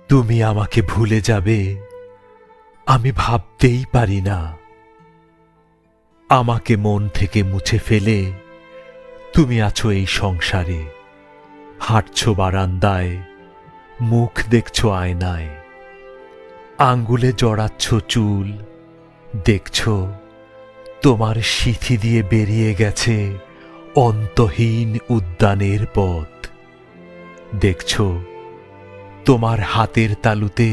তুমি আমাকে ভুলে যাবে আমি ভাবতেই পারি না। আমাকে মন থেকে মুছে ফেলে তুমি আছো এই সংসারে, হাঁটছো বারান্দায়, মুখ দেখছো আয়নায়, আঙ্গুলে জড়াচ্ছ চুল, দেখছো তোমার সিথি দিয়ে বেরিয়ে গেছে অন্তহীন উদ্যানের পথ। দেখছো তোমার হাতের তালুতে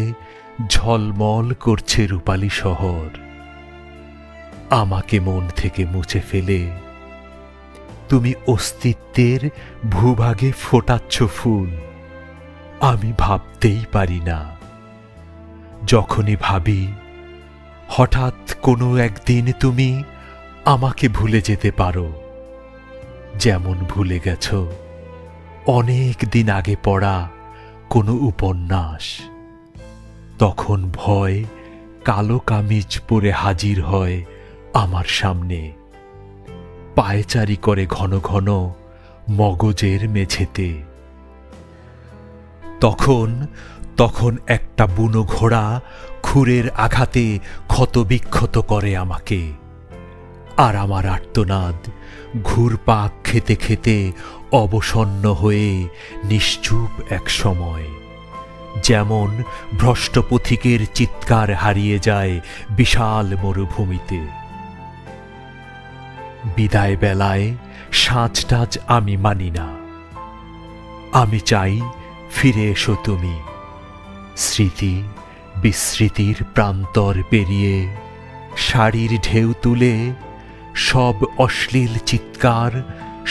ঝলমল করছে রূপালী শহর। আমাকে মন থেকে মুছে ফেলে তুমি অস্তিত্বের ভূভাগে ফোটাচ্ছ ফুল। আমি ভাবতেই পারি না। যখনই ভাবি হঠাৎ কোনো একদিন তুমি আমাকে ভুলে যেতে পারো, যেমন ভুলে গেছ অনেক দিন আগে পড়া কোনো উপন্যাস। তখন ভয় কালো কামিজ পরে হাজির হয় আমার সামনে, পায়চারি করে ঘন ঘন মগজের মেঝেতে। তখন একটা বুনো ঘোড়া খুরের আঘাতে ক্ষতবিক্ষত করে আমাকে, আর আমার আর্তনাদ ঘুরপাক খেতে খেতে অবসন্ন হয়ে নিশ্চুপ এক সময়, যেমন ভ্রষ্ট পথিকের চিৎকার হারিয়ে যায় বিশাল মরুভূমিতে। বিদায় বেলায় সাঁঝটাজ আমি মানি না। আমি চাই ফিরে এসো তুমি, স্মৃতি বিস্মৃতির প্রান্তর পেরিয়ে, শাড়ির ঢেউ তুলে সব অশ্লীল চিৎকার,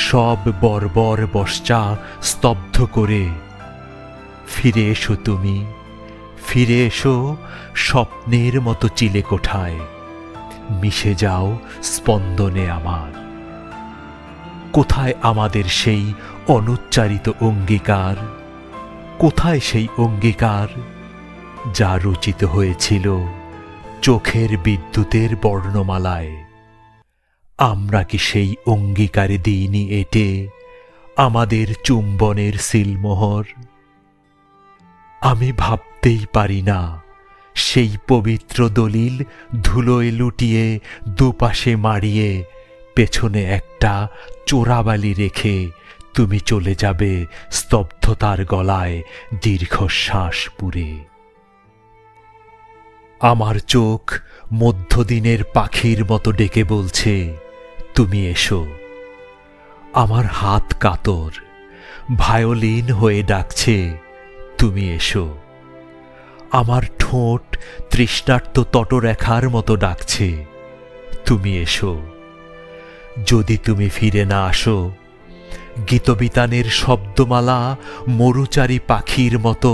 সব বর্বর বর্ষা স্তব্ধ করে। ফিরে এসো তুমি, ফিরে এসো স্বপ্নের মতো চিলে কোঠায়, মিশে যাও স্পন্দনে আমার। কোথায় আমাদের সেই অনুচ্চারিত অঙ্গীকার? কোথায় সেই অঙ্গীকার যা রচিত হয়েছিল চোখের বিদ্যুতের বর্ণমালায়? আমরা কি সেই অঙ্গীকারে দিইনি এঁটে আমাদের চুম্বনের সিলমোহর? আমি ভাবতেই পারি না সেই পবিত্র দলিল ধুলোয় লুটিয়ে দুপাশে মাড়িয়ে পেছনে একটা চোরাবালি রেখে তুমি চলে যাবে স্তব্ধতার গলায় দীর্ঘশ্বাস পুরে। আমার চোখ মধ্যদিনের পাখির মতো ডেকে বলছে তুমি এসো। আমার হাত কাতর ভায়োলিন হয়ে ডাকছে তুমি এসো। আমার ঠোঁট তৃষ্ণার্ত তটরেখার মতো ডাকছে তুমি এসো। যদি তুমি ফিরে না আসো, গীতবিতানের শব্দমালা মরুচারী পাখির মতো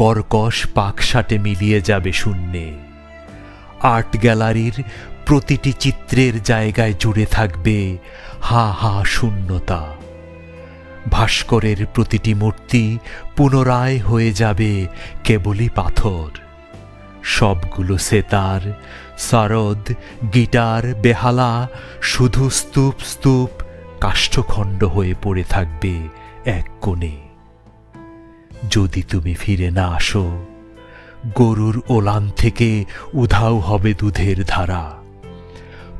কর্কশ পাকসাটে মিলিয়ে যাবে শূন্যে। আর্ট গ্যালারির প্রতিটি চিত্রের জায়গায় জুড়ে থাকবে হা হা শূন্যতা। ভাস্করের প্রতিটি মূর্তি পুনরায় হয়ে যাবে কেবলই পাথর। সবগুলো সেতার, সরোদ, গিটার, বেহালা শুধু স্তূপ স্তূপ কাষ্ঠখণ্ড হয়ে পড়ে থাকবে এক কোণে। যদি তুমি ফিরে না আসো, গরুর ওলান থেকে উধাও হবে দুধের ধারা।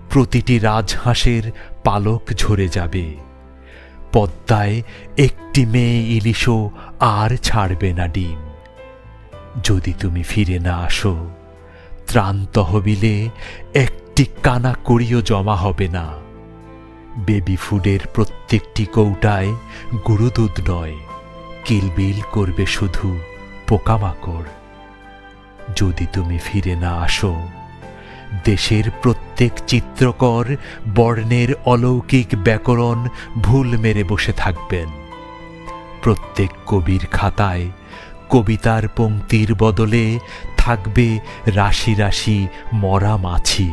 প্রতিটি রাজহাঁসের পালক ঝরে যাবে। পদ্মায় একটি মেয়ে ইলিশও আর ছাড়বে না ডিম। যদি তুমি ফিরে না আসো, ত্রাণ তহবিলে একটি কানা কড়িও জমা হবে না। বেবি ফুডের প্রত্যেকটি কৌটায় গুরুদুধ নয়, কিলবিল করবে শুধু পোকামাকড়। যদি তুমি ফিরে না আসো, দেশের প্রত্যেক চিত্রকর বর্ণের অলৌকিক ব্যাকরণ ভুল মেরে বসে থাকবেন। প্রত্যেক কবির খাতায় কবিতার পংক্তির বদলে থাকবে রাশি রাশি মরা মাছি।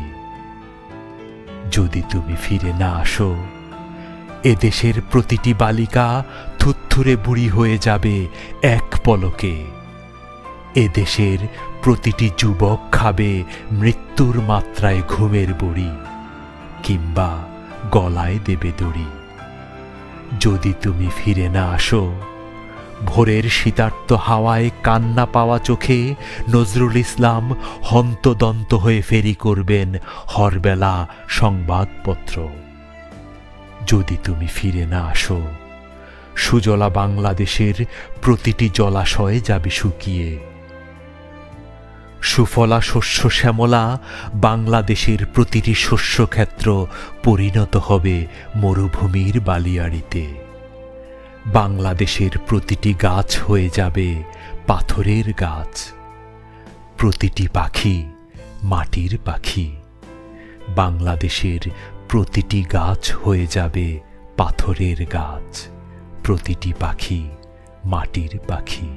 যদি তুমি ফিরে না আসো, এদেশের প্রতিটি বালিকা থুত্থুরে বুড়ি হয়ে যাবে এক পলকে। এদেশের প্রতিটি যুবক খাবে মৃত্যুর মাত্রায় ঘুমের বড়ি, কিংবা গলায় দেবে দড়ি। যদি তুমি ফিরে না আসো, ভোরের শীতার্ত হাওয়ায় কান্না পাওয়া চোখে নজরুল ইসলাম হন্তদন্ত হয়ে ফেরি করবেন হরবেলা সংবাদপত্র। যদি তুমি ফিরে না আসো, সুজলা বাংলাদেশের প্রতিটি জলাশয়ে যাবে শুকিয়ে। সুফলা শস্য শ্যামলা বাংলাদেশের প্রতিটি শস্যক্ষেত্র পরিণত হবে মরুভূমির বালিয়াড়িতে। বাংলাদেশের প্রতিটি গাছ হয়ে যাবে পাথরের গাছ, প্রতিটি পাখি মাটির পাখি। বাংলাদেশের প্রতিটি গাছ হয়ে যাবে পাথরের গাছ, প্রতিটি পাখি মাটির পাখি।